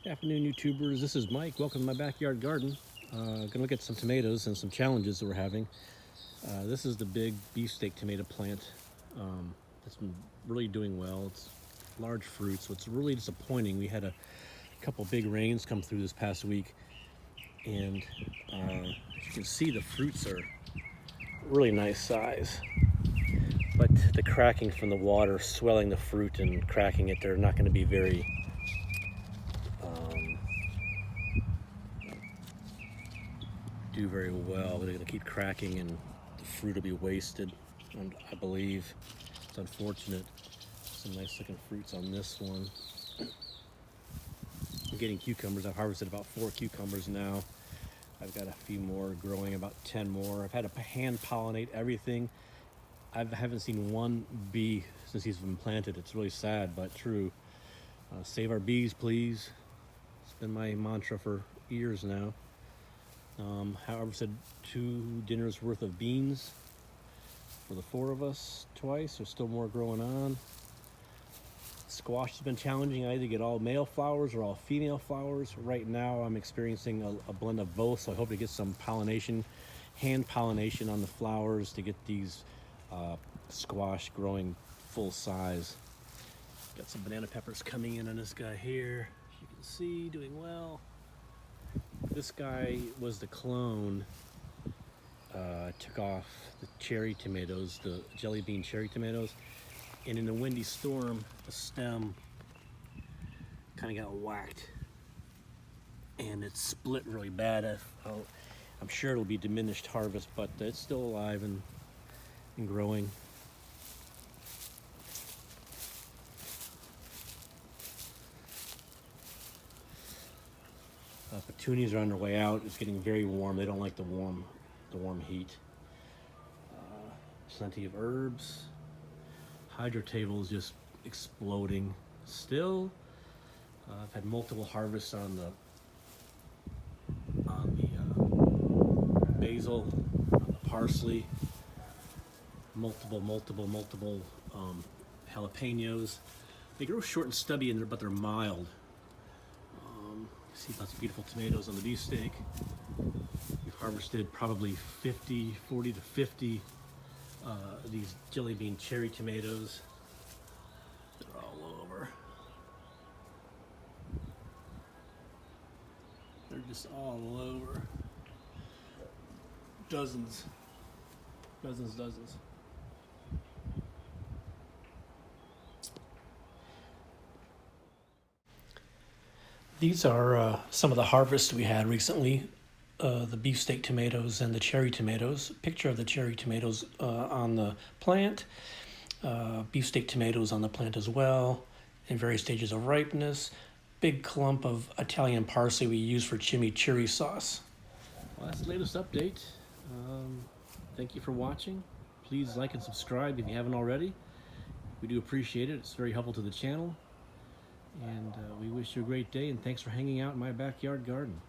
Good afternoon, YouTubers. This is Mike. Welcome to my backyard garden. Gonna look at some tomatoes and some challenges that we're having. This is the big beefsteak tomato plant. It's been really doing well. It's large fruit, so it's really disappointing. We had a couple big rains come through this past week, and as you can see, the fruits are really nice size. But the cracking from the water, swelling the fruit and cracking it, they're not going to be very do very well. They're going to keep cracking and the fruit will be wasted, and I believe it's unfortunate. Some nice looking fruits on this one. I'm getting cucumbers. I've harvested about 4 cucumbers now. I've got a few more growing, about 10 more. I've had to hand pollinate everything. I haven't seen one bee since he's been planted. It's really sad but true. Save our bees, please. It's been my mantra for years now. However, said 2 dinners worth of beans for the 4 of us twice. There's still more growing on. Squash has been challenging. I either get all male flowers or all female flowers. Right now I'm experiencing a blend of both, so I hope to get some pollination, hand pollination on the flowers to get these squash growing full size. Got some banana peppers coming in on this guy here. As you can see, doing well. This guy was the clone. I took off the cherry tomatoes, the jelly bean cherry tomatoes, and in a windy storm, the stem kind of got whacked and it split really bad. I'm sure it'll be diminished harvest, but it's still alive and growing. Petunias are on their way out. It's getting very warm. They don't like the warm heat. Plenty of herbs. Hydro table is just exploding still. I've had multiple harvests on the basil, on the parsley, multiple jalapenos. They grow short and stubby in there, but they're mild. See lots of beautiful tomatoes on the beefsteak. We've harvested probably 40 to 50 these jelly bean cherry tomatoes. They're all over. They're just all over. Dozens. These are some of the harvests we had recently. The beefsteak tomatoes and the cherry tomatoes. Picture of the cherry tomatoes on the plant. Beefsteak tomatoes on the plant as well, in various stages of ripeness. Big clump of Italian parsley we use for chimichurri sauce. Well, that's the latest update. Thank you for watching. Please like and subscribe if you haven't already. We do appreciate it. It's very helpful to the channel. And we wish you a great day, and thanks for hanging out in my backyard garden.